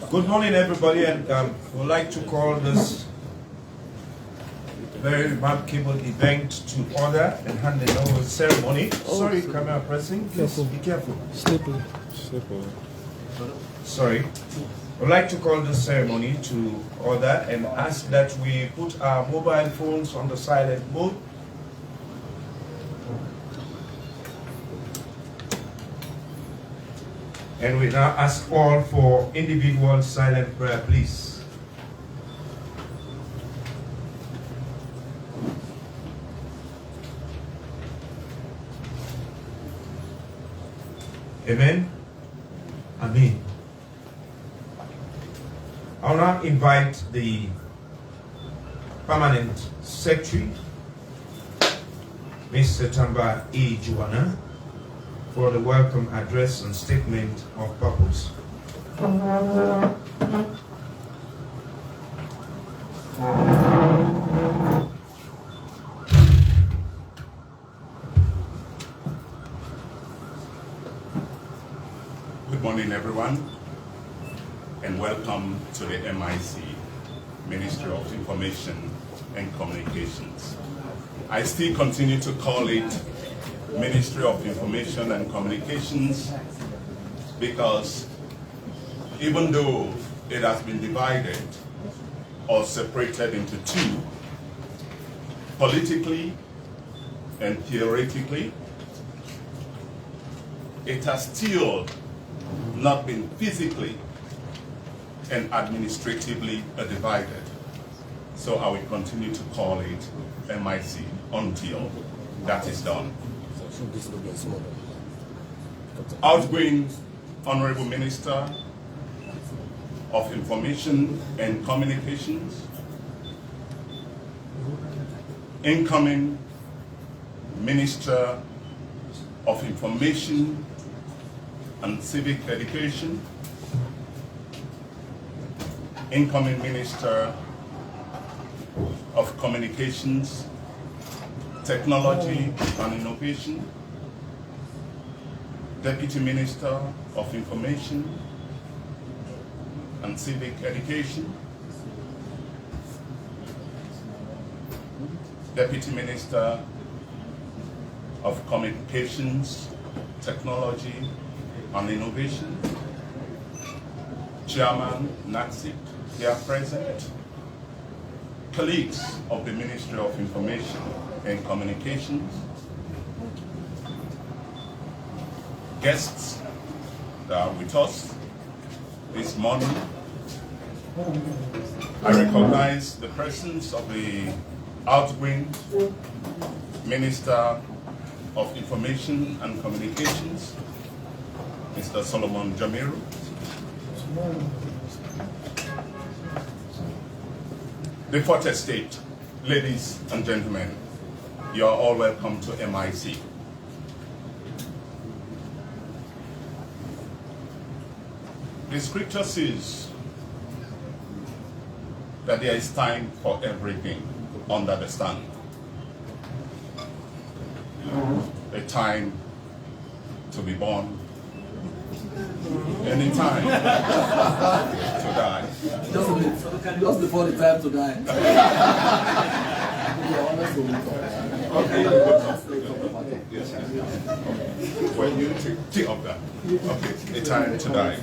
Good morning, everybody, and we'd like to call this very remarkable event to order and hand it over ceremony. Sorry, camera pressing. Please be careful. Slippery. Sorry. We'd like to call this ceremony to order and ask that we put our mobile phones on the silent mode. And we now ask all for individual silent prayer, please. Amen. Amen. I'll now invite the permanent secretary, Mr. Tamba E. Juana, for the welcome address and statement of purpose. Good morning, everyone, and welcome to the MIC, Ministry of Information and Communications. I still continue to call it Ministry of Information and Communications because even though it has been divided or separated into two, politically and theoretically, it has still not been physically and administratively divided. So I will continue to call it MIC until that is done. Outgoing Honorable Minister of Information and Communications, incoming Minister of Information and Civic Education, incoming Minister of Communications, Technology and Innovation, Deputy Minister of Information and Civic Education, Deputy Minister of Communications, Technology and Innovation, Chairman NACSIP here present, colleagues of the Ministry of Information and Communications, guests that are with us this morning. I recognize the presence of the outgoing Minister of Information and Communications, Mr. Solomon Jamiru. The Fourth Estate, ladies and gentlemen, you are all welcome to MIC. The scripture says that there is time for everything under the sun. A time to be born, any time to die. Just before the time to die. When you think of that, okay, a time to die.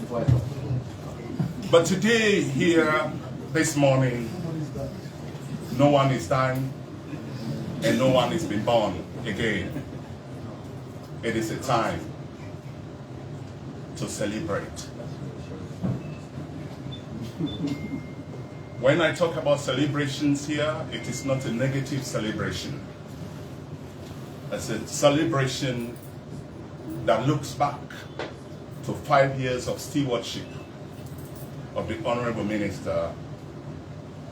But today, here, this morning, no one is dying and no one is being born again. It is a time to celebrate. When I talk about celebrations here, it is not a negative celebration. It's a celebration that looks back to 5 years of stewardship of the Honorable Minister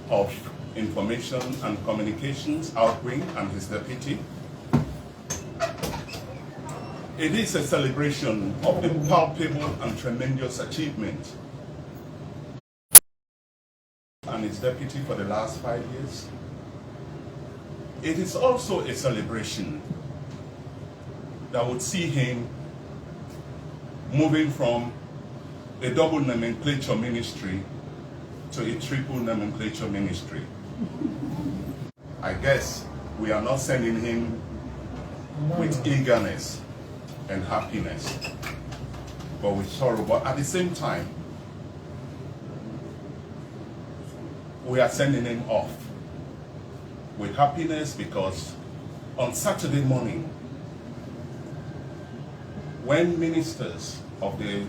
of Information and Communications, Outgoing, and his deputy. It is a celebration of the palpable and tremendous achievement and his deputy for the last 5 years. It is also a celebration that would see him moving from a double nomenclature ministry to a triple nomenclature ministry. I guess we are not sending him with eagerness and happiness, but with sorrow. But at the same time, we are sending him off with happiness, because on Saturday morning, when ministers of the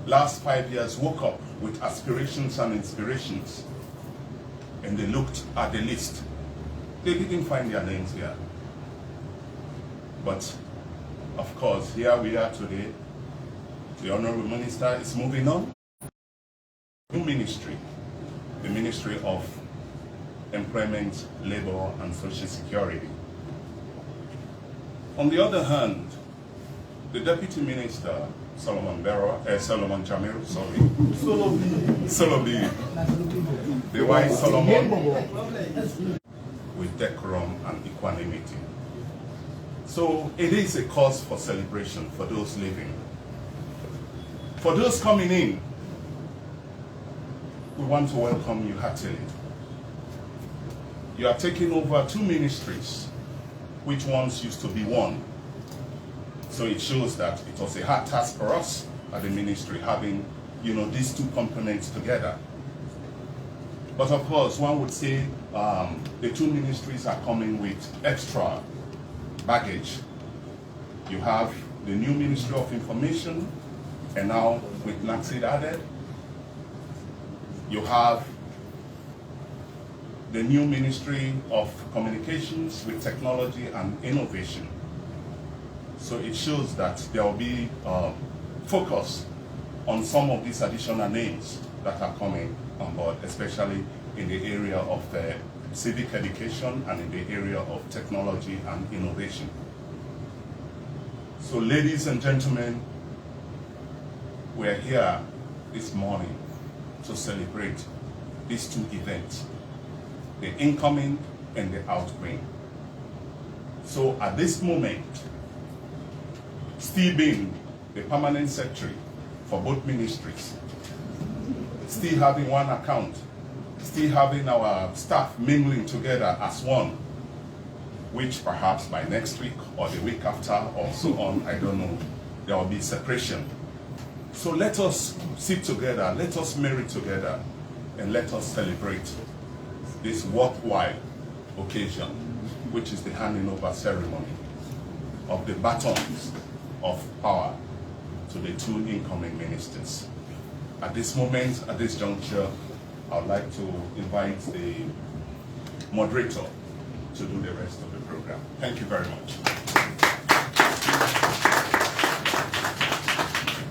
last 5 years woke up with aspirations and inspirations, and they looked at the list, they didn't find their names here. But of course, here we are today. The Honorable Minister is moving on. New ministry, the Ministry of Employment, Labor and Social Security. On the other hand, the Deputy Minister, Solomon Jamiru, Solobi, the wise Solomon, with decorum and equanimity. So it is a cause for celebration for those living. For those coming in, we want to welcome you heartily. You are taking over two ministries, which once used to be one. So it shows that it was a hard task for us at the ministry, having, these two components together. But of course, one would say the two ministries are coming with extra baggage. You have the new Ministry of Information, and now with NACSID added, you have the new Ministry of Communications with Technology and Innovation. So it shows that there will be focus on some of these additional names that are coming on board, especially in the area of civic education and in the area of technology and innovation. So ladies and gentlemen, we're here this morning to celebrate these two events, the incoming and the outgoing. So at this moment, still being the permanent secretary for both ministries, still having one account, still having our staff mingling together as one, which perhaps by next week or the week after or so on, I don't know, there will be separation. So let us sit together, let us marry together, and let us celebrate this worthwhile occasion, which is the handing over ceremony of the batons of power to the two incoming ministers. At this moment, at this juncture, I would like to invite the moderator to do the rest of the program. Thank you very much.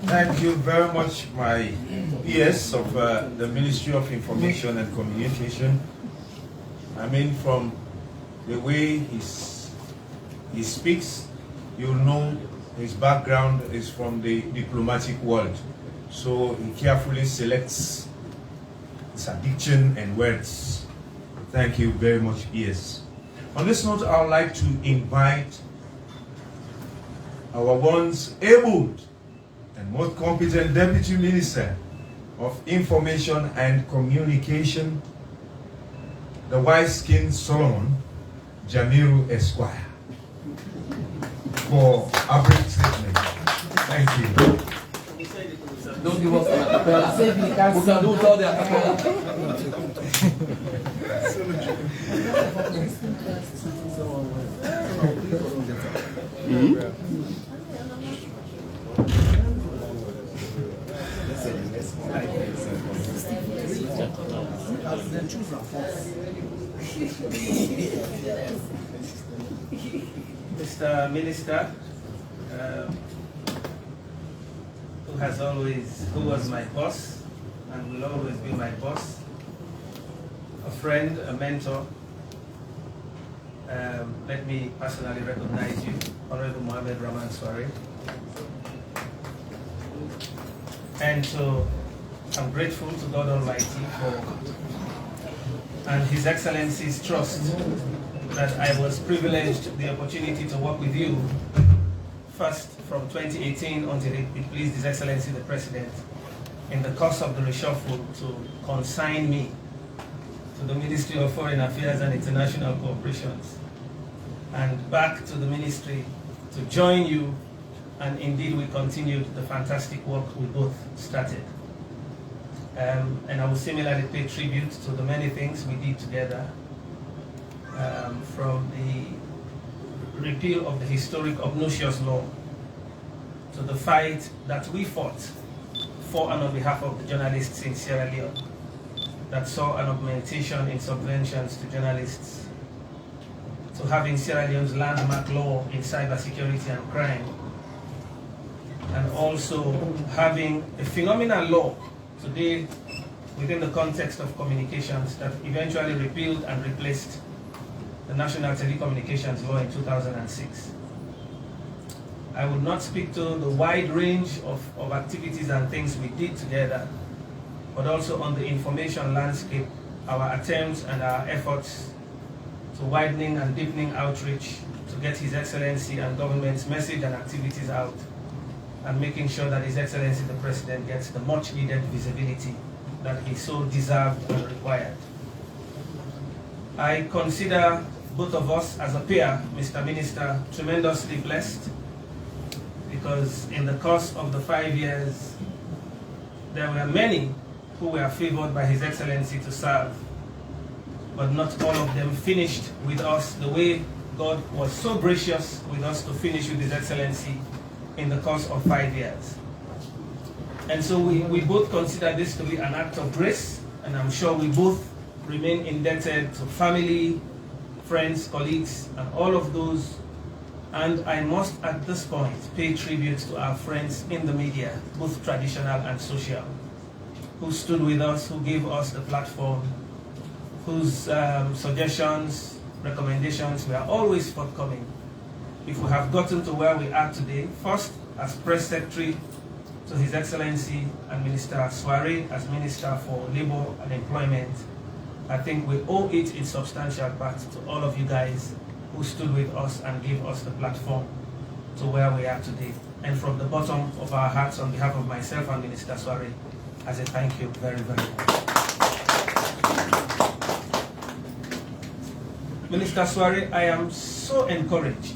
Thank you very much, my PS of the Ministry of Information and Communication. I mean, from the way he speaks, you'll know his background is from the diplomatic world. So he carefully selects his diction and words. Thank you very much, PS. On this note, I would like to invite our once able and most competent Deputy Minister of Information and Communication, the wise-skinned Solomon Jamiru Esquire, for a brief statement. Thank you. Don't give us an acapella. We can do without the acapella. Mr. Minister, who was my boss and will always be my boss, a friend, a mentor. Let me personally recognize you, Honorable Mohammed Rahman Swari. And so I'm grateful to God Almighty for and His Excellency's trust that I was privileged the opportunity to work with you, first from 2018 until it pleased His Excellency the President, in the course of the reshuffle, to consign me to the Ministry of Foreign Affairs and International Cooperations, and back to the ministry to join you, and indeed we continued the fantastic work we both started. And I will similarly pay tribute to the many things we did together, from the repeal of the historic obnoxious law to the fight that we fought for and on behalf of the journalists in Sierra Leone, that saw an augmentation in subventions to journalists, to having Sierra Leone's landmark law in cybersecurity and crime, and also having a phenomenal law today within the context of communications that eventually repealed and replaced the National Telecommunications Law in 2006. I would not speak to the wide range of activities and things we did together, but also on the information landscape, our attempts and our efforts to widening and deepening outreach to get His Excellency and government's message and activities out, and making sure that His Excellency the President gets the much needed visibility that he so deserved and required. I consider both of us as a pair, Mr. Minister, tremendously blessed, because in the course of the 5 years, there were many who were favored by His Excellency to serve, but not all of them finished with us the way God was so gracious with us to finish with His Excellency in the course of 5 years. And so we both consider this to be an act of grace, and I'm sure we both remain indebted to family, friends, colleagues, and all of those. And I must at this point pay tribute to our friends in the media, both traditional and social, who stood with us, who gave us the platform, whose suggestions, recommendations were always forthcoming. If we have gotten to where we are today, first as Press Secretary to His Excellency and Minister Soare as Minister for Labor and Employment, I think we owe it in substantial part to all of you guys who stood with us and gave us the platform to where we are today. And from the bottom of our hearts, on behalf of myself and Minister Soare, I say thank you very, very much. Minister Soare, I am so encouraged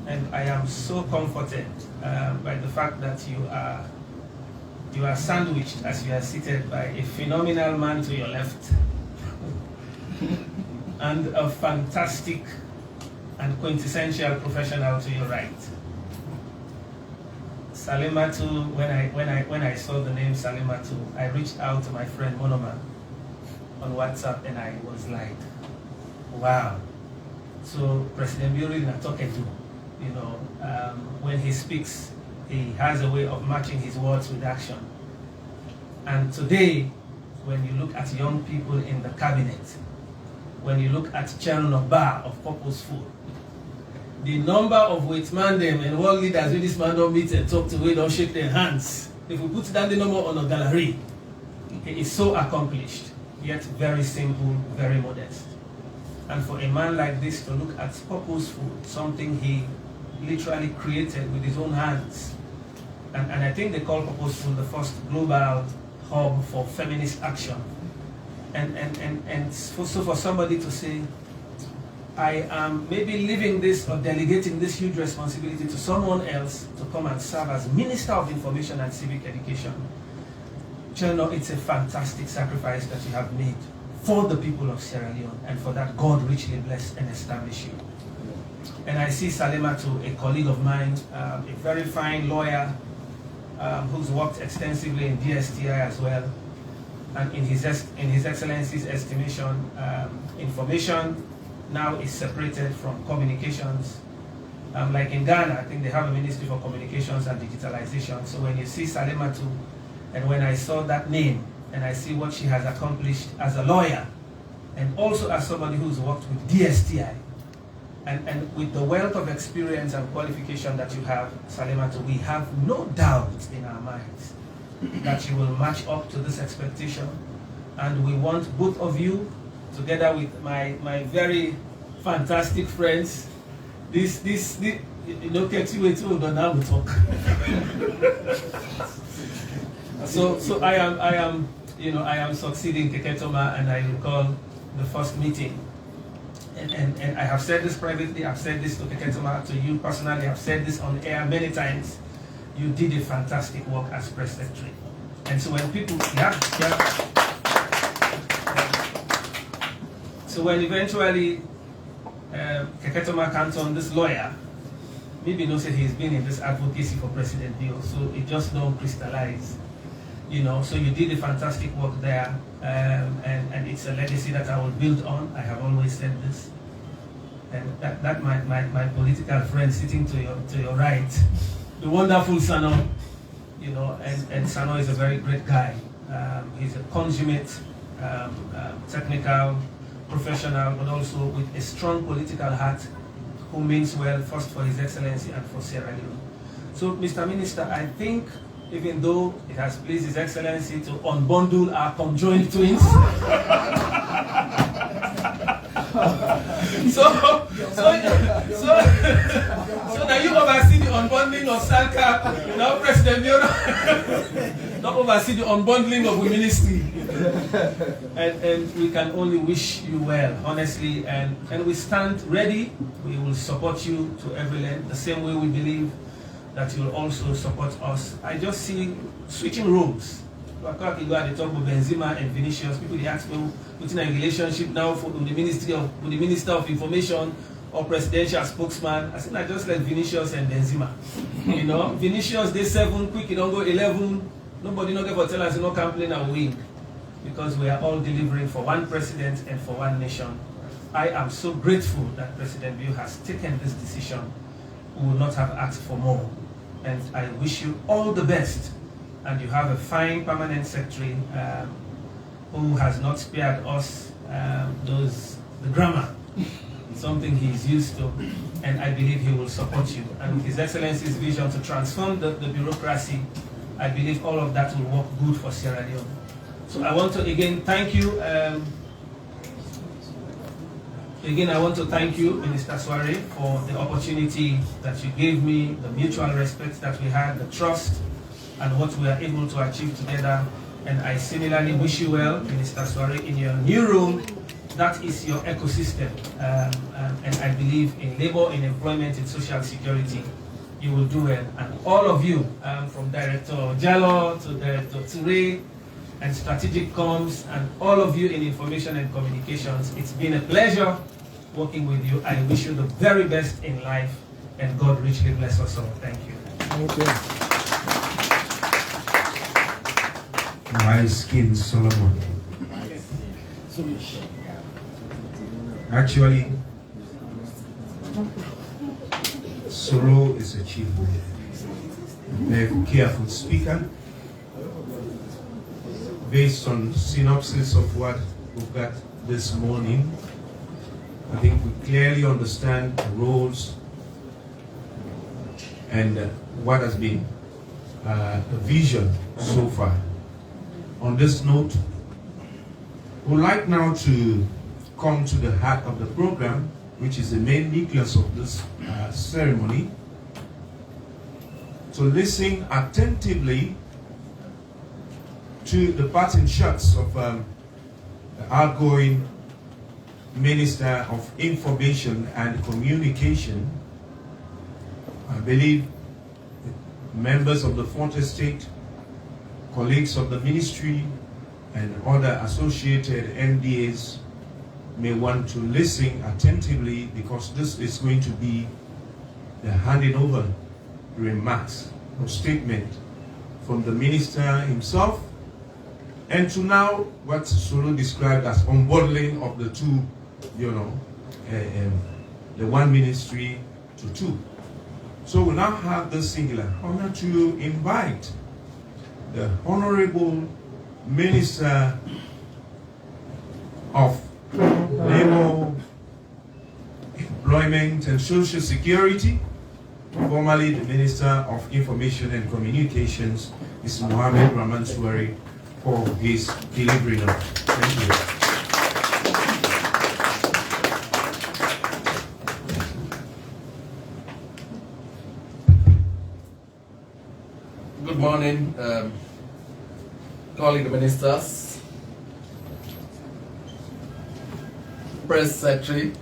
and I am so comforted by the fact that you are sandwiched as you are seated by a phenomenal man to your left and a fantastic and quintessential professional to your right. Salimatu, when I saw the name Salimatu, I reached out to my friend Monoma on WhatsApp and I was like, wow. So President Biori Natokedu, you know, when he speaks, he has a way of matching his words with action. And today, when you look at young people in the cabinet, when you look at Chernor bar of purposeful, the number of weight man them and world leaders with this man don't meet and talk to, we don't shake their hands. If we put down the number on a gallery, he is so accomplished, yet very simple, very modest. And for a man like this to look at purposeful, something he literally created with his own hands. And I think they call purposeful the first global hub for feminist action. And so for somebody to say, I am maybe leaving this or delegating this huge responsibility to someone else to come and serve as Minister of Information and Civic Education. Chernor, it's a fantastic sacrifice that you have made for the people of Sierra Leone, and for that God richly bless and establish you. And I see Salimatu, a colleague of mine, a very fine lawyer who's worked extensively in DSTI as well. And in His Excellency's estimation, information now is separated from communications. Like in Ghana, I think they have a Ministry for Communications and Digitalization. So when you see Salimatu, and when I saw that name, and I see what she has accomplished as a lawyer, and also as somebody who's worked with DSTI, and with the wealth of experience and qualification that you have, Salimatu, we have no doubt in our minds that you will match up to this expectation. And we want both of you, together with my very fantastic friends, now we talk. So I am succeeding Keketoma, and I recall the first meeting. And I have said this privately, I've said this to Keketoma, to you personally, I've said this on air many times. You did a fantastic work as press secretary. And so when people, So when eventually Keketoma Canton, this lawyer, maybe knows that he's been in this advocacy for President Bill, so it just don't crystallize. So you did a fantastic work there, and it's a legacy that I will build on. I have always said this. And that my political friend sitting to your right, the wonderful Sano, and Sano is a very great guy. He's a consummate, technical, professional, but also with a strong political heart, who means well first for His Excellency and for Sierra Leone. So, Mr. Minister, I think even though it has pleased His Excellency to unbundle our conjoined twins, so now you oversee the unbundling of SALCAP, now President Leone, not oversee the unbundling of the ministry. And we can only wish you well, honestly, and we stand ready. We will support you to every length, the same way we believe that you will also support us. I just see switching roles. They talk about Benzema and Vinicius. People they ask me, putting a relationship now with the Minister of Information or presidential spokesman. I think I just like Vinicius and Benzema. Vinicius day 7, quick, you don't go 11. Nobody not ever tell us you not complain and win. Because we are all delivering for one president and for one nation. I am so grateful that President Bill has taken this decision. We will not have asked for more. And I wish you all the best. And you have a fine permanent secretary who has not spared us the grammar, something he's used to, and I believe he will support you. And with His Excellency's vision to transform the bureaucracy, I believe all of that will work good for Sierra Leone. So I want to again thank you. I want to thank you, Minister Sware, for the opportunity that you gave me, the mutual respect that we had, the trust, and what we are able to achieve together. And I similarly wish you well, Minister Sware, in your new room. That is your ecosystem. And I believe in labor, in employment, in social security, you will do well. And all of you, from Director Jallo to Director Ture, and strategic comms, and all of you in information and communications, it's been a pleasure working with you. I wish you the very best in life, and God richly bless us all. Thank you. Thank you. My skin, Solomon. Actually, Solo is a chief, very careful speaker. Based on synopsis of what we've got this morning, I think we clearly understand the roles and what has been the vision so far. On this note, we'd like now to come to the heart of the program, which is the main nucleus of this ceremony, to listen attentively to the parting shots of the outgoing Minister of Information and Communication. I believe members of the Fonte State, colleagues of the ministry, and other associated MDAs may want to listen attentively, because this is going to be the handing over remarks or statement from the minister himself, and to now what Solo described as unbundling of the two, the one ministry to two. So we now have the singular honor to invite the Honorable Minister of Labor, Employment and Social Security, formerly the Minister of Information and Communications, Mr. Mohammed Rahman Suwari, for his delivery note. Thank you. Good morning, colleague ministers, press secretary,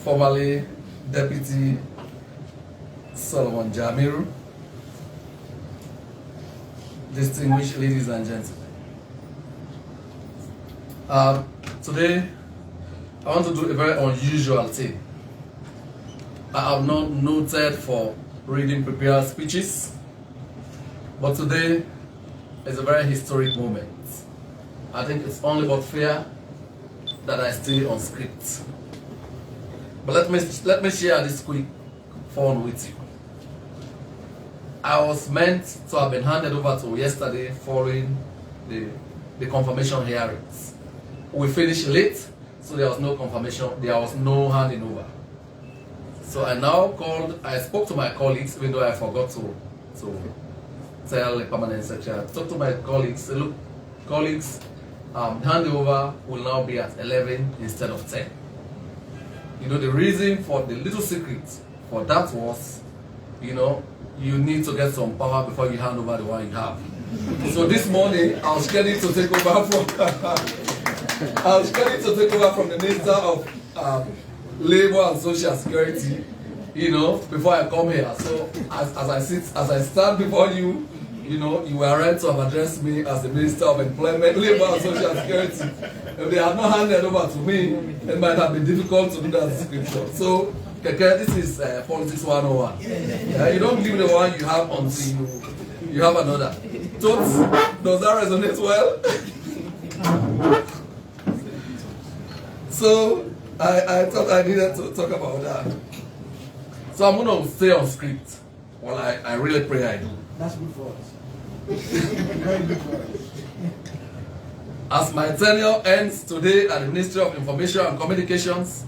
formerly Deputy Solomon Jamiru, distinguished ladies and gentlemen. Today, I want to do a very unusual thing. I am not noted for reading prepared speeches, but today is a very historic moment. I think it's only but fair that I stay on script. But let me share this quick fun with you. I was meant to have been handed over to yesterday following the confirmation hearings. We finished late, so there was no confirmation, there was no handing over. So I spoke to my colleagues, even though I forgot to tell the permanent secretary. I talked to my colleagues, say, look, colleagues, handover will now be at 11 instead of 10. You know, the reason for the little secret for that was, you know, you need to get some power before you hand over the one you have. So this morning, I was scheduled to take over from the Minister of Labor and Social Security, you know, before I come here. So as I stand before you, you know, you were right to have addressed me as the Minister of Employment, Labor and Social Security. If they had not handed over to me, it might have been difficult to do that description. So, this is Politics 101. You don't leave the one you have until you have another. Does that resonate well? So, I thought I needed to talk about that. So I'm going to stay on script. Well, I really pray I do. That's good for us. Very good for us. As my tenure ends today at the Ministry of Information and Communications,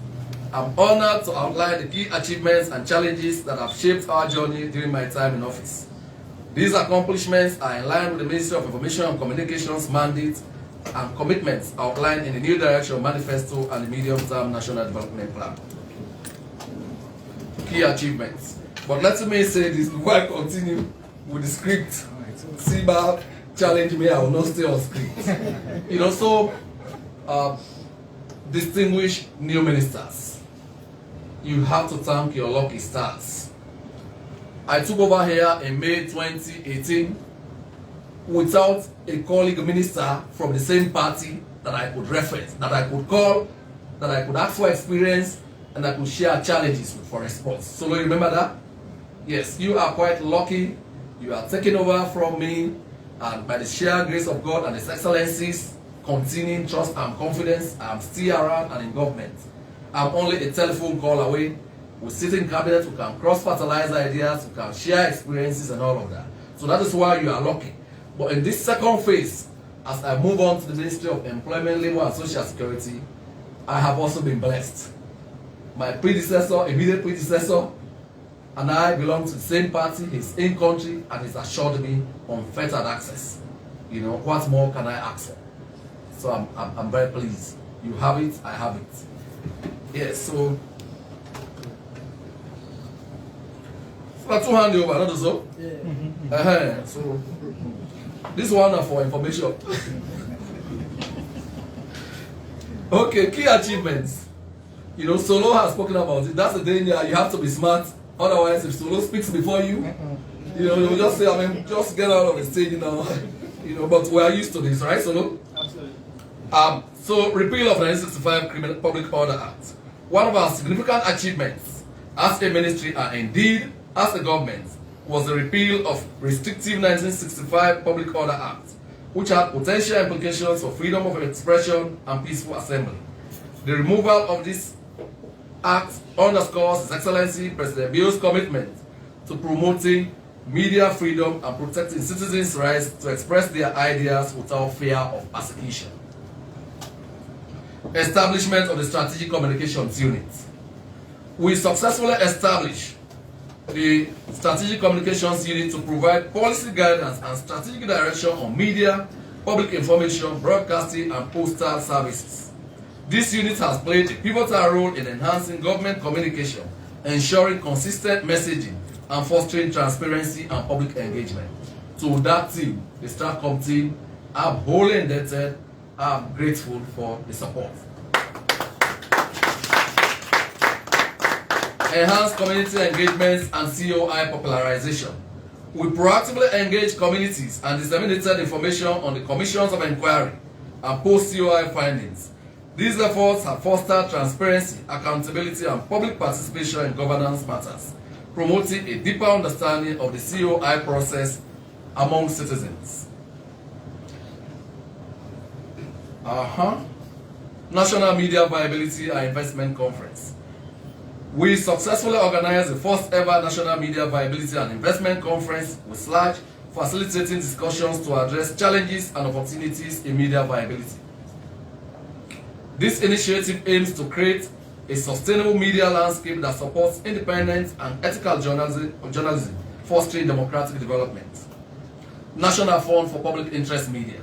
I'm honored to outline the key achievements and challenges that have shaped our journey during my time in office. These accomplishments are in line with the Ministry of Information and Communications mandate and commitments outlined in the New Direction Manifesto and the Medium-Term National Development Plan. Key achievements. But let me say this before I continue with the script. Siba challenge me, I will not stay on script. You know, so distinguished new ministers, you have to thank your lucky stars. I took over here in May 2018 without a colleague minister from the same party that I could reference, that I could call, that I could ask for experience, and I could share challenges for response. So you remember that? Yes, you are quite lucky. You are taking over from me, and by the sheer grace of God and His excellencies, continuing trust and confidence, I'm still around and in government. I'm only a telephone call away. We sit in cabinet, we can cross-fertilize ideas, we can share experiences and all of that. So that is why you are lucky. But in this second phase, as I move on to the Ministry of Employment, Labor and Social Security, I have also been blessed. My predecessor, immediate predecessor, and I belong to the same party, he's in country, and he's assured me unfettered access. You know, what more can I ask for? So I'm very pleased. You have it, I have it. Yes, so to hand you over, not so? Yeah. So this one is for information. Okay, key achievements. You know, Solo has spoken about it. That's the danger. You have to be smart. Otherwise, if Solo speaks before you, you know, you'll just say, I mean, just get out of the stage now. You know, but we are used to this, right, Solo? Absolutely. So, repeal of the 1965 Public Order Act. One of our significant achievements as a ministry and indeed as a government was the repeal of restrictive 1965 Public Order Act, which had potential implications for freedom of expression and peaceful assembly. The removal of this act underscores His Excellency President Bio's commitment to promoting media freedom and protecting citizens' rights to express their ideas without fear of persecution. Establishment of the Strategic Communications Unit. We successfully established the Strategic Communications Unit to provide policy guidance and strategic direction on media, public information, broadcasting, and postal services. This unit has played a pivotal role in enhancing government communication, ensuring consistent messaging, and fostering transparency and public engagement. to that team, the STRATCOM team. I'm wholly indebted. I'm grateful for the support. Enhanced community engagements and COI popularization. We proactively engage communities and disseminated information on the commissions of inquiry and post-COI findings. These efforts have fostered transparency, accountability, and public participation in governance matters, promoting a deeper understanding of the COI process among citizens. National Media Viability and Investment Conference. We successfully organized the first ever National Media Viability and Investment Conference with SLAG, facilitating discussions to address challenges and opportunities in media viability. This initiative aims to create a sustainable media landscape that supports independent and ethical journalism, fostering democratic development. National Fund for Public Interest Media.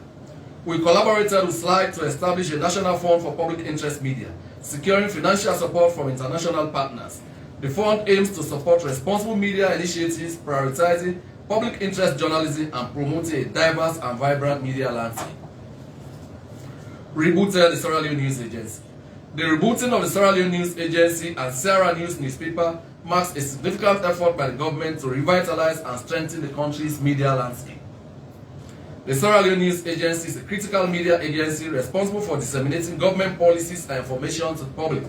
We collaborated with SLAG to establish a National Fund for Public Interest Media, securing financial support from international partners. The fund aims to support responsible media initiatives, prioritizing public interest journalism and promoting a diverse and vibrant media landscape. Rebooted the Sierra Leone News Agency. The rebooting of the Sierra Leone News Agency and Sierra News newspaper marks a significant effort by the government to revitalize and strengthen the country's media landscape. The Sierra Leone News Agency is a critical media agency responsible for disseminating government policies and information to the public.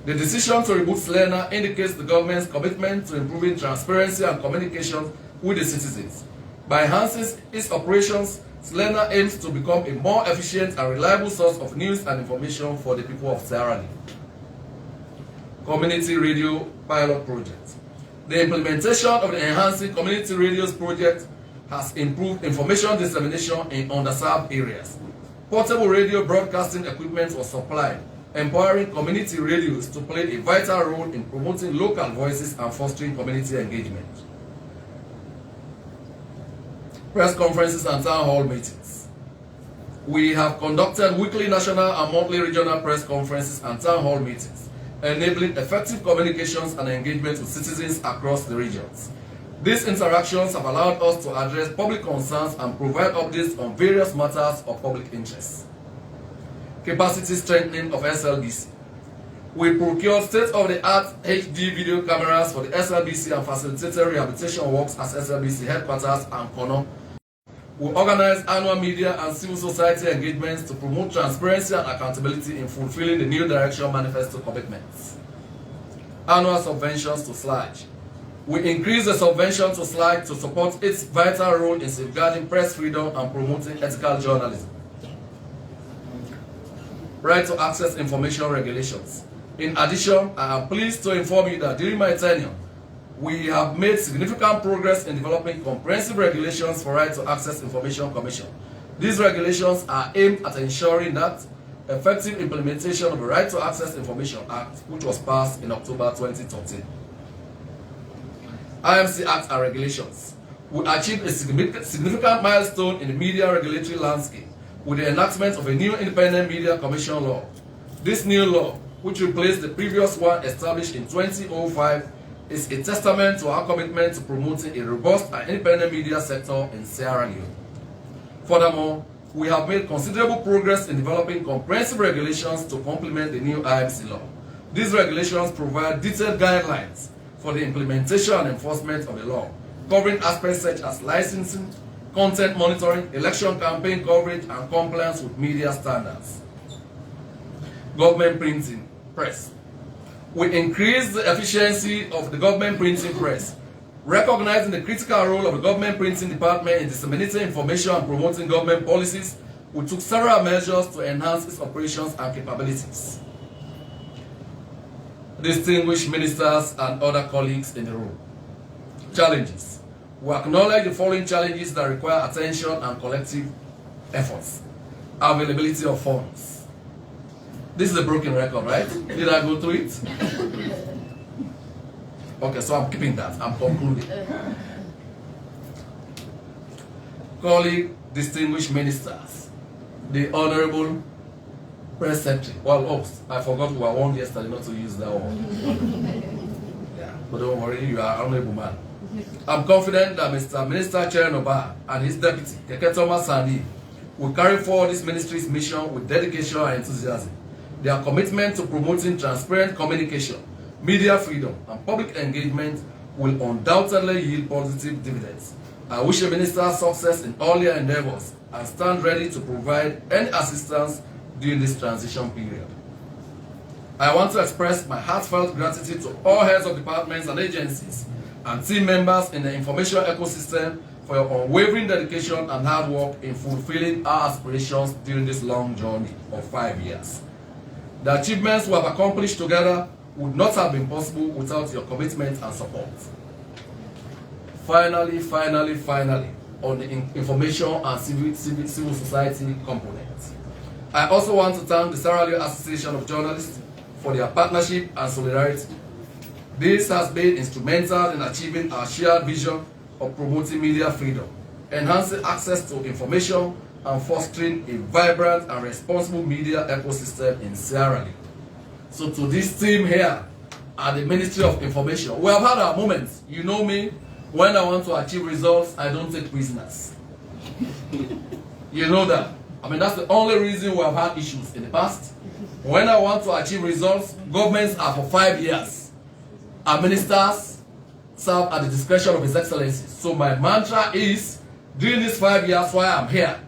The decision to reboot SLENA indicates the government's commitment to improving transparency and communication with the citizens. By enhancing its operations, SLENA aims to become a more efficient and reliable source of news and information for the people of Sierra Leone. Community Radio Pilot Project. The implementation of the Enhancing Community Radios project has improved information dissemination in underserved areas. Portable radio broadcasting equipment was supplied, empowering community radios to play a vital role in promoting local voices and fostering community engagement. Press conferences and town hall meetings. We have conducted weekly national and monthly regional press conferences and town hall meetings, enabling effective communications and engagement with citizens across the regions. These interactions have allowed us to address public concerns and provide updates on various matters of public interest. Capacity strengthening of SLBC. We procured state-of-the-art HD video cameras for the SLBC and facilitated rehabilitation works at SLBC headquarters and Chernor. We organized annual media and civil society engagements to promote transparency and accountability in fulfilling the New Direction Manifesto commitments. Annual subventions to SLAG. We increased the subvention to SLAG to support its vital role in safeguarding press freedom and promoting ethical journalism. Right to access information regulations. In addition, I am pleased to inform you that during my tenure, we have made significant progress in developing comprehensive regulations for Right to Access Information Commission. These regulations are aimed at ensuring that effective implementation of the Right to Access Information Act, which was passed in October 2013. IMC Act and regulations. We achieved a significant milestone in the media regulatory landscape with the enactment of a new Independent Media Commission law. This new law, which replaced the previous one established in 2005, is a testament to our commitment to promoting a robust and independent media sector in Sierra Leone. Furthermore, we have made considerable progress in developing comprehensive regulations to complement the new IMC law. These regulations provide detailed guidelines for the implementation and enforcement of the law, covering aspects such as licensing, content monitoring, election campaign coverage, and compliance with media standards. Government printing press. We increased the efficiency of the government printing press, recognizing the critical role of the government printing department in disseminating information and promoting government policies. We took several measures to enhance its operations and capabilities. Distinguished ministers and other colleagues in the room. Challenges. We acknowledge the following challenges that require attention and collective efforts. Availability of funds. This is a broken record, right? Did I go through it? Okay, so I'm keeping that. I'm concluding. Colleague, distinguished ministers, the Honorable Press Secretary. Well, I forgot we warned yesterday not to use that one. Yeah, but don't worry, you are an honorable man. I'm confident that Mr. Minister Chernor and his deputy, Keketoma Sani, will carry forward this ministry's mission with dedication and enthusiasm. Their commitment to promoting transparent communication, media freedom, and public engagement will undoubtedly yield positive dividends. I wish the minister success in all their endeavors and stand ready to provide any assistance during this transition period. I want to express my heartfelt gratitude to all heads of departments and agencies and team members in the information ecosystem for your unwavering dedication and hard work in fulfilling our aspirations during this long journey of 5 years. The achievements we have accomplished together would not have been possible without your commitment and support. Finally, on the information and civil society component, I also want to thank the Sierra Leone Association of Journalists for their partnership and solidarity. This has been instrumental in achieving our shared vision of promoting media freedom, enhancing access to information, and fostering a vibrant and responsible media ecosystem in Sierra Leone. So to this team here at the Ministry of Information, we have had our moments. You know me, when I want to achieve results, I don't take prisoners. You know that. I mean, that's the only reason we have had issues in the past. When I want to achieve results, governments are for 5 years. Our ministers serve at the discretion of His Excellency. So my mantra is, during these 5 years while I'm here,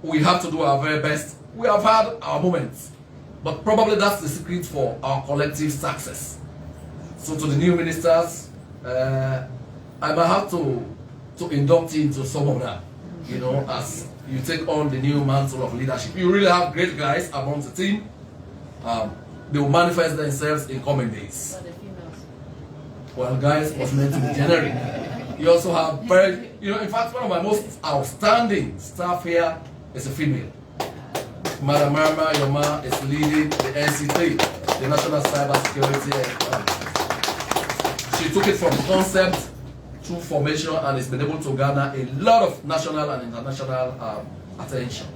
we have to do our very best. We have had our moments, but probably that's the secret for our collective success. So to the new ministers, I might have to induct you into some of that, you know, as you take on the new mantle of leadership. You really have great guys amongst the team. They will manifest themselves in coming days. Well, guys was meant to be generic. You also have very, you know, in fact, one of my most outstanding staff here is a female. Madam Marma Yoma is leading the NC3, the National Cyber Security. She took it from concept to formation and has been able to garner a lot of national and international attention.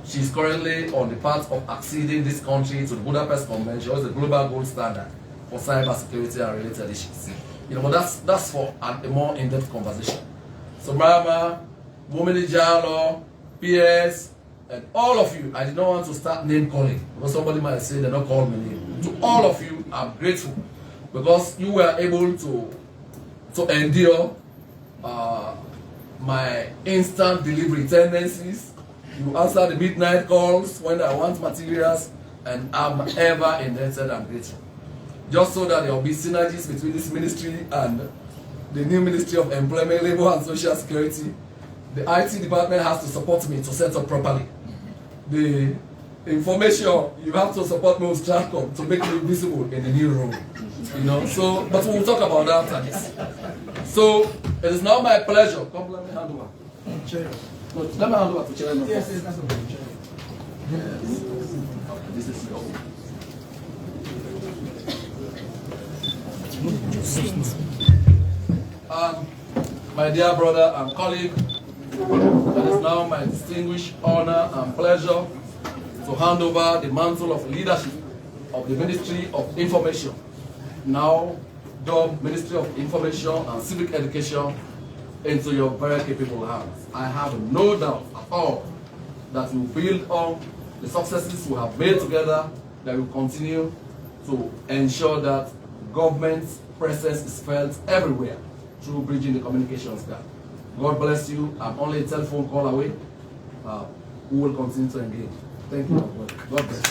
She is currently on the path of acceding this country to the Budapest Convention, which is the global gold standard for cyber security and related issues. You know, but that's for a more in-depth conversation. So Marma, Momini Jalo, PS, and all of you, I did not want to start name calling because somebody might say they're not calling me name. To all of you, I'm grateful because you were able to endure my instant delivery tendencies. You answer the midnight calls when I want materials, and I'm ever indebted and grateful. Just so that there will be synergies between this ministry and the new Ministry of Employment, Labor and Social Security. The IT department has to support me to set up properly. The information, you have to support me with Stratcom to make me visible in the new role. You know, so, but we'll talk about that after this. So, it is now my pleasure. Come, let me hand over. No, let me hand over to Chernor. Yes, that's okay. Yes. This is your. My dear brother and colleague, it is now my distinguished honor and pleasure to hand over the mantle of leadership of the Ministry of Information, now dubbed Ministry of Information and Civic Education, into your very capable hands. I have no doubt at all that you build on the successes we have made together, that will continue to ensure that government's presence is felt everywhere through bridging the communications gap. God bless you. I'm only a telephone call away. We will continue to engage. Thank you. God bless.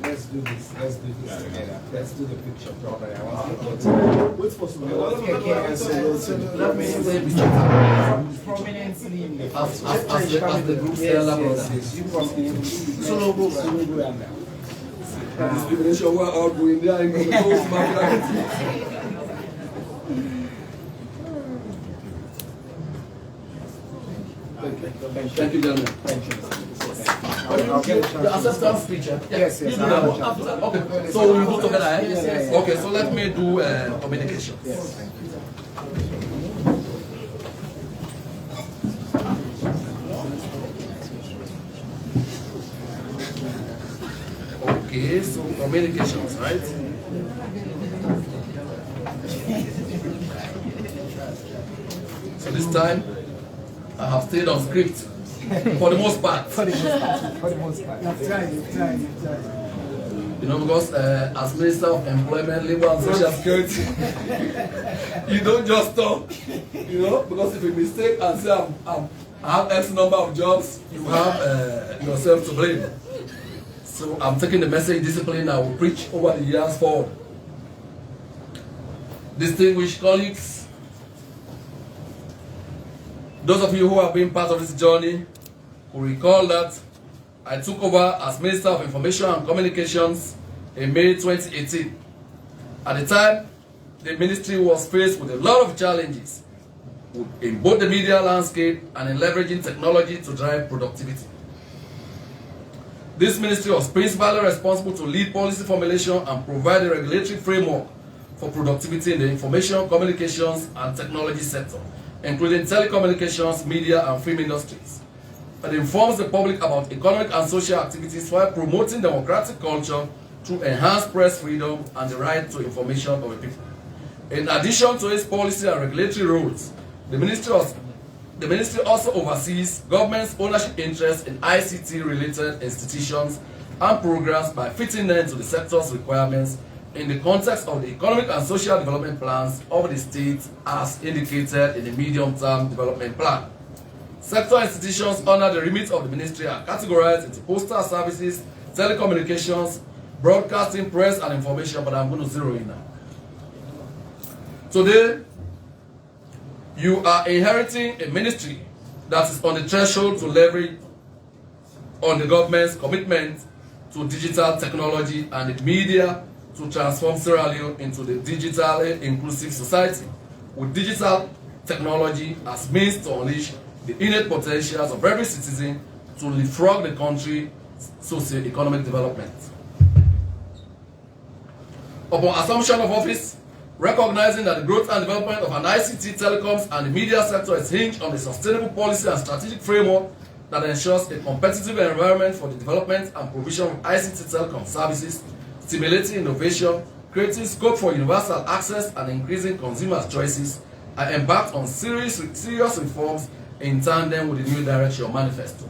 Let's do this. Let's do this together. Let's do the picture properly. I want to go to. Wait for some. Let me say prominently. As the group elder brother. Yes. You from Sulubu and now. This is what outgoing there in the post market. Thank you, gentlemen. Thank you. I'll get the acceptance speech. Yes, You do that one after. Okay. So we do together, eh? Yes. Okay, so let me do communication. Yes. Thank you. Okay, so communications, right? So this time, I have stayed on script for the most part. For the most part. You've tried. You know, because as Minister of Employment, Labor and Social Security, you don't just talk, you know, because if you mistake and say I have X number of jobs, you have yourself to blame. So I'm taking the message discipline I will preach over the years forward. Distinguished colleagues, those of you who have been part of this journey will recall that I took over as Minister of Information and Communications in May 2018. At the time, the ministry was faced with a lot of challenges in both the media landscape and in leveraging technology to drive productivity. This ministry was principally responsible to lead policy formulation and provide a regulatory framework for productivity in the information, communications, and technology sector, including telecommunications, media, and film industries. It informs the public about economic and social activities while promoting democratic culture through enhanced press freedom and the right to information of the people. In addition to its policy and regulatory roles, the ministry also oversees government's ownership interest in ICT-related institutions and programs by fitting them to the sector's requirements in the context of the economic and social development plans of the state as indicated in the medium-term development plan. Sector institutions under the remit of the ministry are categorized into postal services, telecommunications, broadcasting, press, and information, but I'm going to zero in now. Today, you are inheriting a ministry that is on the threshold to leverage on the government's commitment to digital technology and the media to transform Sierra Leone into the digitally inclusive society, with digital technology as means to unleash the innate potentials of every citizen to leapfrog the country's socio-economic development. Upon assumption of office, recognizing that the growth and development of an ICT, telecoms, and the media sector is hinged on a sustainable policy and strategic framework that ensures a competitive environment for the development and provision of ICT telecom services, stimulating innovation, creating scope for universal access, and increasing consumers' choices, I embarked on serious reforms in tandem with the New Direction Manifesto.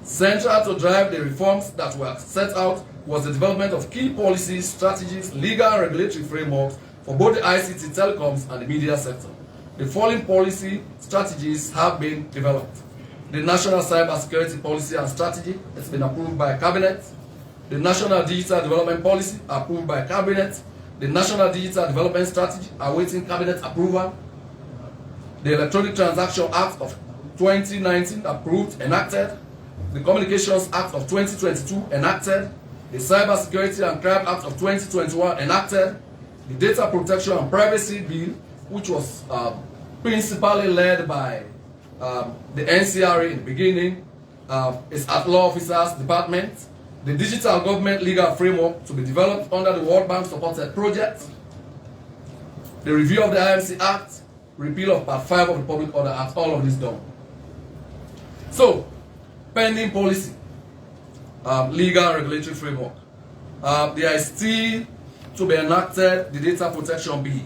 Central to drive the reforms that were set out was the development of key policies, strategies, legal and regulatory frameworks for both the ICT, telecoms, and the media sector. The following policy strategies have been developed. The National Cybersecurity Policy and Strategy has been approved by Cabinet. The National Digital Development Policy approved by Cabinet. The National Digital Development Strategy awaiting Cabinet approval. The Electronic Transaction Act of 2019 approved, enacted. The Communications Act of 2022 enacted. The Cybersecurity and Crime Act of 2021 enacted. The Data Protection and Privacy Bill, which was principally led by the NCRA in the beginning, is at Law Officers Department. The Digital Government Legal Framework to be developed under the World Bank supported project. The review of the IMC Act, repeal of Part 5 of the Public Order Act, all of this done. So, pending policy, legal and regulatory framework. There is still to be enacted the Data Protection Bill.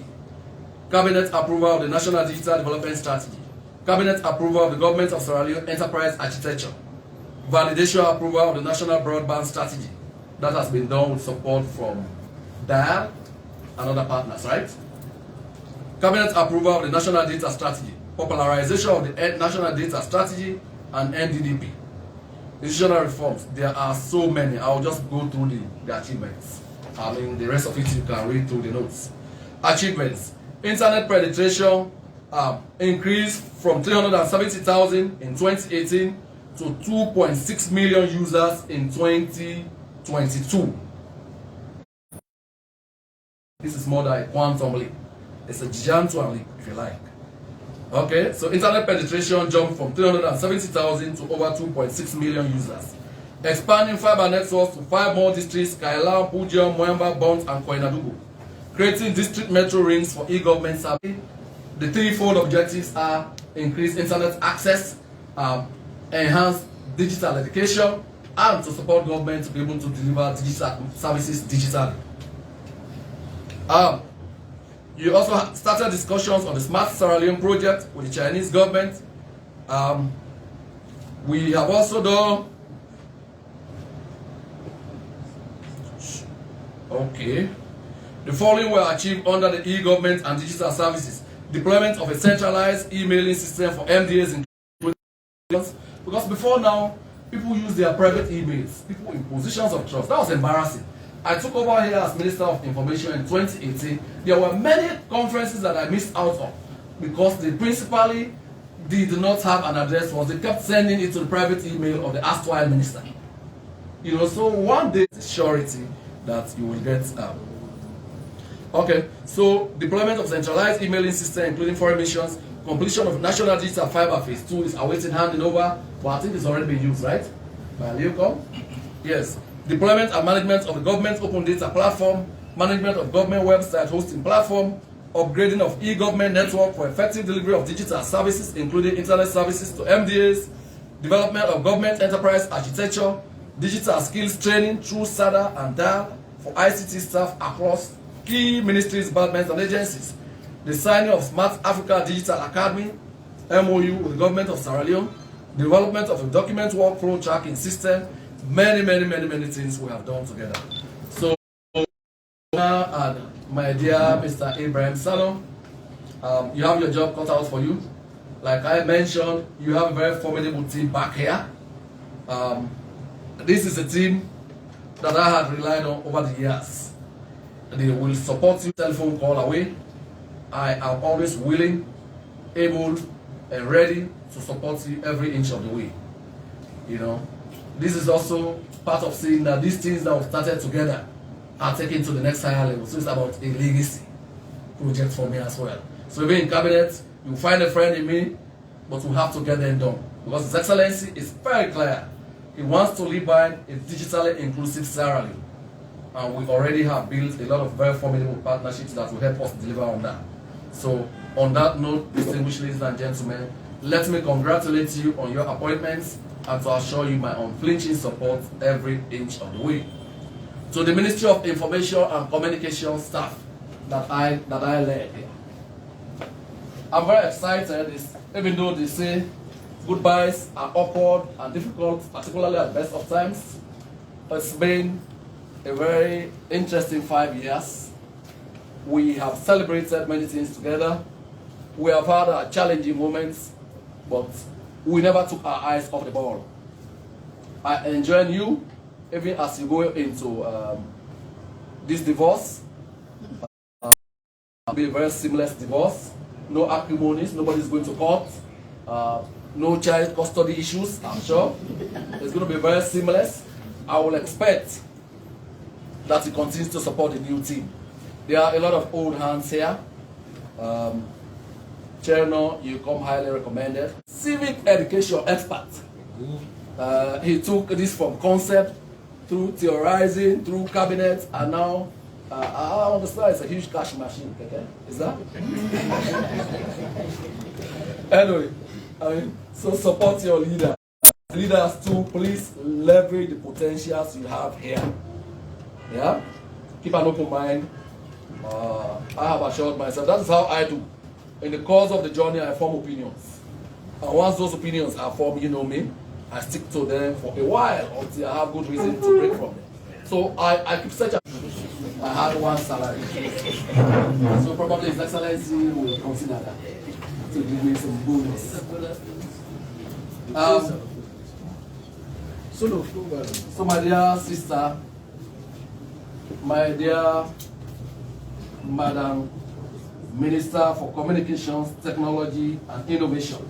Cabinet approval of the National Digital Development Strategy. Cabinet approval of the Government of Sierra Leone Enterprise Architecture. Validation approval of the National Broadband Strategy. That has been done with support from DIAL and other partners, right? Cabinet approval of the National Data Strategy. Popularization of the National Data Strategy and NDDP. Institutional reforms, there are so many. I'll just go through the achievements. I mean, the rest of it you can read through the notes. Achievements. Internet penetration increased from 370,000 in 2018 to 2.6 million users in 2022. This is more than a quantum leap. It's a gigantuan leap, if you like. Okay, so internet penetration jumped from 370,000 to over 2.6 million users. Expanding fiber networks to 5 more districts: Kaila, Pujian, Moemba, Bont, and Koinadugu. Creating district metro rings for e-government services. The threefold objectives are increased internet access, enhanced digital education, and to support government to be able to deliver digital services digitally. You also started discussions on the Smart Sierra Leone project with the Chinese government. We have also done the following were achieved under the e-government and digital services. Deployment of a centralized emailing system for MDAs in because before now, people use their private emails, people in positions of trust. That was embarrassing. I took over here as Minister of Information in 2018. There were many conferences that I missed out on because they principally did not have an address. They kept sending it to the private email of the erstwhile minister. You know, so one day surety that you will get. Okay, so deployment of centralized emailing system, including foreign missions, completion of National Digital Fiber Phase 2 is awaiting handing over, but I think it's already been used, right? By Leone? Yes. Deployment and management of the government open data platform, management of government website hosting platform, upgrading of e-government network for effective delivery of digital services, including internet services to MDAs, development of government enterprise architecture, digital skills training through SADA and DAL for ICT staff across key ministries, departments, and agencies, the signing of Smart Africa Digital Academy, MOU with the government of Sierra Leone, development of a document workflow tracking system, many things we have done together. So, and my dear Mr. Abraham Sano, you have your job cut out for you. Like I mentioned, you have a very formidable team back here. This is a team that I have relied on over the years. They will support you telephone call away. I am always willing, able, and ready to support you every inch of the way. You know, this is also part of saying that these things that we started together are taken to the next higher level. So it's about a legacy project for me as well. So even in cabinet, you find a friend in me, but we have to get them done. Because His Excellency is very clear. He wants to live by a digitally inclusive Sierra Leone. And we already have built a lot of very formidable partnerships that will help us deliver on that. So on that note, distinguished ladies and gentlemen, let me congratulate you on your appointments and to assure you my unflinching support every inch of the way. To the Ministry of Information and Communication staff that I led here, I'm very excited, even though they say goodbyes are awkward and difficult, particularly at the best of times. It's been a very interesting 5 years. We have celebrated many things together. We have had our challenging moments, but we never took our eyes off the ball. I enjoy you, even as you go into this divorce. It'll be a very seamless divorce. No acrimonies, nobody's going to court. No child custody issues, I'm sure. It's going to be very seamless. I will expect that he continues to support the new team. There are a lot of old hands here. Chernor, you come highly recommended. Civic education expert. He took this from concept through theorizing, through cabinet, and now I understand it's a huge cash machine. Okay? Is that? Anyway, so support your leader. Leaders too, please leverage the potentials you have here. Yeah? Keep an open mind. I have assured myself, that is how I do. In the course of the journey, I form opinions. And once those opinions are formed, you know me, I stick to them for a while until I have good reason to break from them. So I keep such a... I had one salary. So probably His Excellency will consider that to give me some bonus. So my dear sister, my dear Madam Minister for Communications, Technology and Innovation,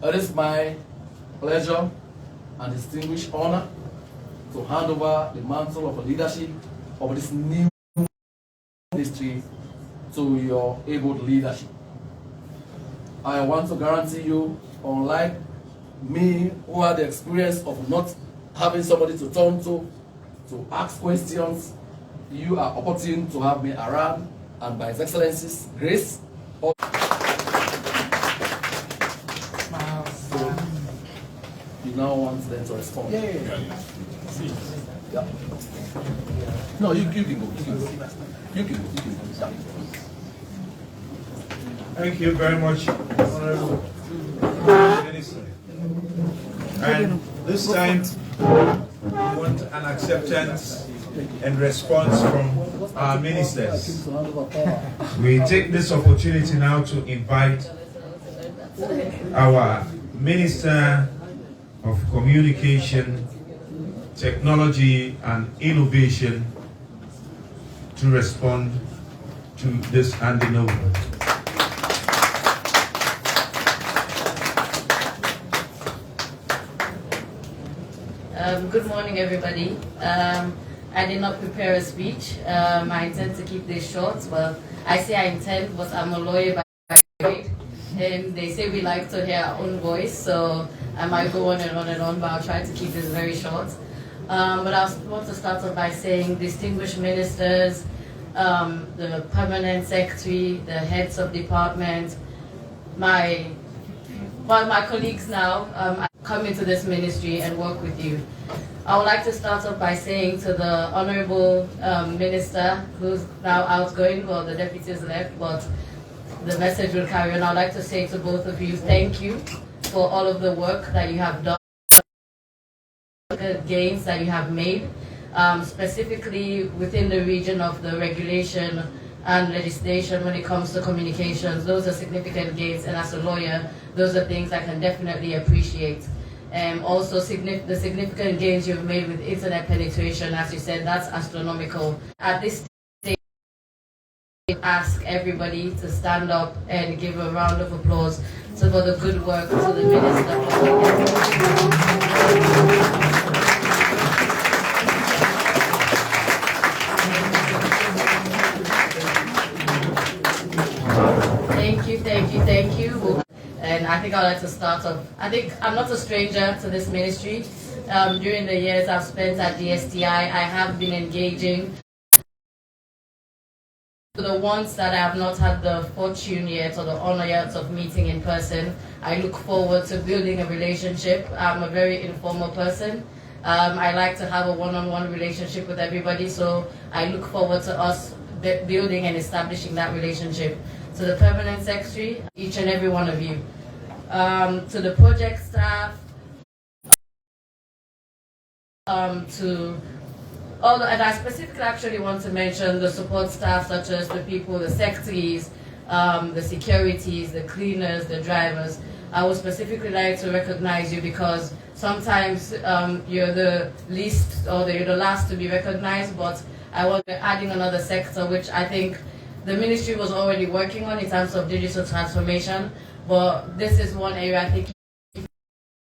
it is my pleasure and distinguished honor to hand over the mantle of leadership of this new ministry to your able leadership. I want to guarantee you, unlike me who had the experience of not having somebody to turn to ask questions, you are opportune to have me around, and by His Excellency's grace. So, you now want them to respond. Yeah. Yeah. No, you can go. You can go. Yeah. Thank you very much, Honorable Minister. And this time, we want an acceptance and response from our ministers. We take this opportunity now to invite our Minister of Communication, Technology and Innovation to respond to this handing over. Good morning, everybody. I did not prepare a speech. I intend to keep this short. Well, I say I intend, but I'm a lawyer by trade, and they say we like to hear our own voice, so I might go on and on and on, but I'll try to keep this very short. But I want to start off by saying, distinguished ministers, the permanent secretary, the heads of department, my colleagues now, I come into this ministry and work with you. I would like to start off by saying to the Honorable Minister, who's now outgoing, well, the deputy is left, but the message will carry on. I would like to say to both of you, thank you for all of the work that you have done, the gains that you have made, specifically within the region of the regulation and legislation when it comes to communications. Those are significant gains, and as a lawyer, those are things I can definitely appreciate. Also, the significant gains you've made with internet penetration, as you said, that's astronomical. At this stage, I ask everybody to stand up and give a round of applause for the good work to the Minister. Thank you. And I think I'd like to start off. I think I'm not a stranger to this ministry. During the years I've spent at the STI, I have been engaging. The ones that I have not had the fortune yet or the honor yet of meeting in person, I look forward to building a relationship. I'm a very informal person. I like to have a one-on-one relationship with everybody, so I look forward to us building and establishing that relationship. To the permanent secretary, each and every one of you. To the project staff, to all and I specifically actually want to mention the support staff, such as the people, the secretaries, the securities, the cleaners, the drivers. I would specifically like to recognize you because sometimes you're the least or you're the last to be recognized, but I want to adding another sector, which I think the ministry was already working on in terms of digital transformation, but this is one area I think the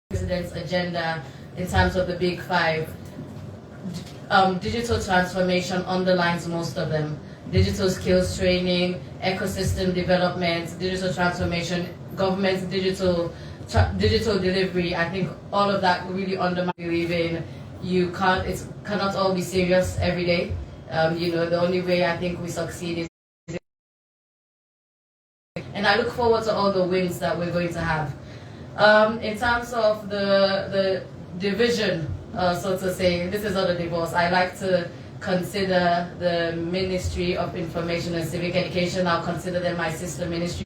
President's agenda in terms of the big five. Digital transformation underlines most of them. Digital skills training, ecosystem development, digital transformation, government digital delivery. I think all of that really undermines believing it cannot all be serious every day. The only way I think we succeed is. And I look forward to all the wins that we're going to have. In terms of the division, so to say, this is not a divorce. I like to consider the Ministry of Information and Civic Education, I'll consider them my sister ministry,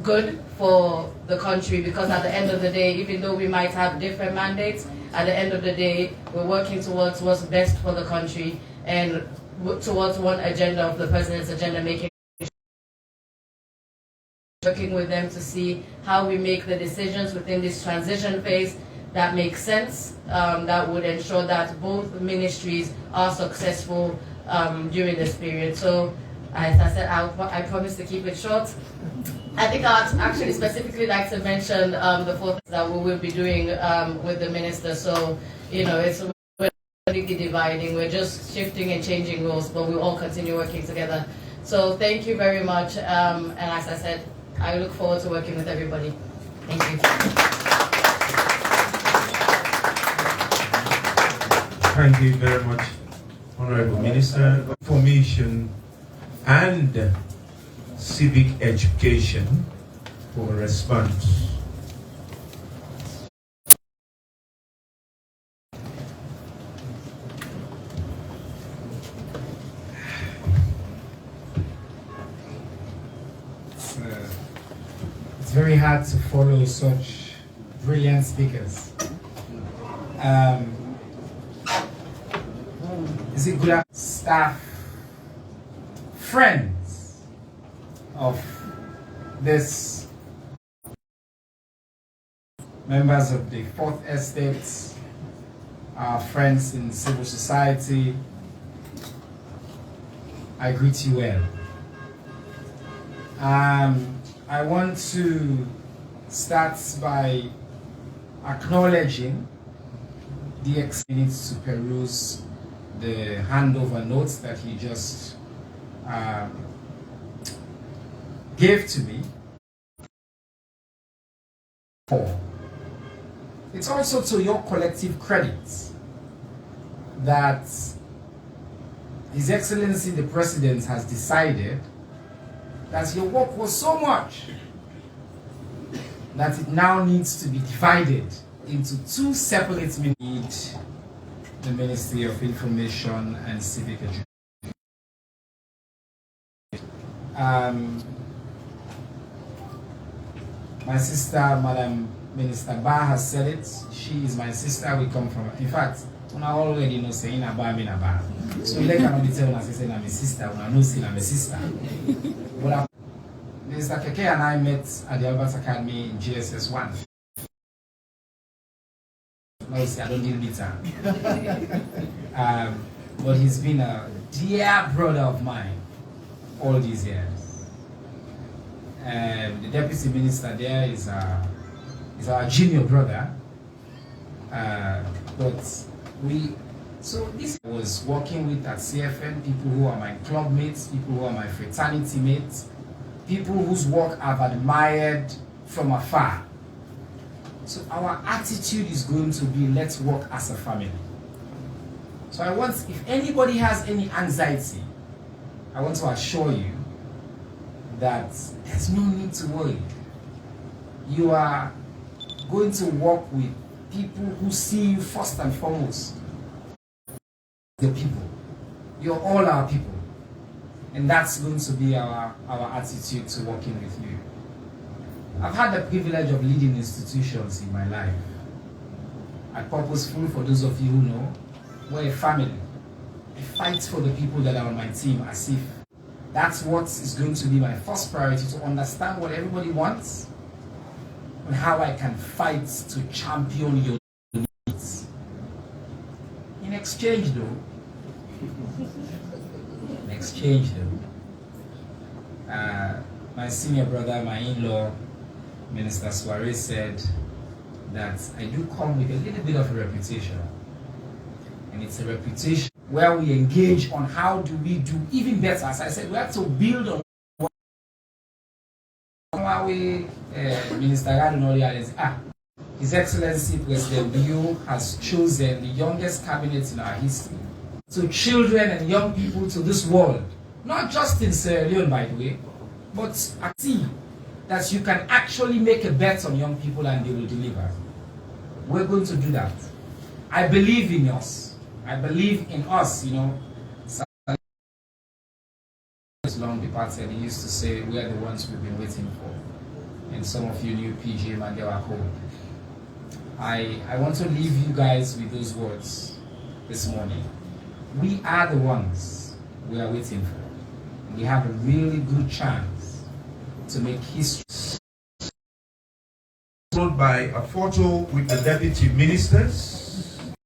good for the country, because at the end of the day, even though we might have different mandates, at the end of the day, we're working towards what's best for the country and towards one agenda of the President's agenda, working with them to see how we make the decisions within this transition phase that makes sense, that would ensure that both ministries are successful during this period. So, as I said, I promise to keep it short. I think I'd actually specifically like to mention the fourth that we will be doing with the minister. So, it's we're completely dividing. We're just shifting and changing roles, but we'll all continue working together. So, thank you very much. And as I said, I look forward to working with everybody. Thank you. Thank you very much, Honorable Minister. Information and Civic Education for a response. very hard to follow such brilliant speakers. Is it good staff, friends of this, members of the Fourth Estate, our friends in civil society, I greet you well. I want to start by acknowledging the experience to peruse the handover notes that he just gave to me. It's also to your collective credit that His Excellency the President has decided that your work was so much that it now needs to be divided into two separate ministries, the Ministry of Information and Civic Education. My sister, Madam Minister Ba, has said it. She is my sister. We come from, in fact, I already know saying Aba mean Aba. So they cannot be telling us saying I'm a sister. I know saying I'm a sister. But Mr. Keke and I met at the Albert Academy in GSS 1. Obviously, I don't deal with her. But he's been a dear brother of mine all these years. The deputy minister there is our junior brother. So this I was working with at CFN, people who are my club mates, people who are my fraternity mates, people whose work I've admired from afar. So our attitude is going to be, let's work as a family. So I want, if anybody has any anxiety, I want to assure you that there's no need to worry. You are going to work with people who see you first and foremost. The people. You're all our people. And that's going to be our attitude to working with you. I've had the privilege of leading institutions in my life. At Purposeful, for those of you who know, we're a family. I fight for the people that are on my team as if that's what is going to be my first priority, to understand what everybody wants and how I can fight to champion your needs. In exchange though, my senior brother, my in-law, Minister Suarez, said that I do come with a little bit of a reputation. And it's a reputation where we engage on how do we do even better. As I said, we have to build on what Minister Radonori, His Excellency President Bio has chosen the youngest cabinet in our history. So children and young people to this world, not just in Sierra Leone, by the way, but I see that you can actually make a bet on young people and they will deliver. We're going to do that. I believe in us. I believe in us, you know. Long departed, he used to say, we are the ones we've been waiting for. And some of you knew PJ Mandela Code. I want to leave you guys with those words this morning. We are the ones we are waiting for. We have a really good chance to make history. Followed by a photo with the deputy ministers.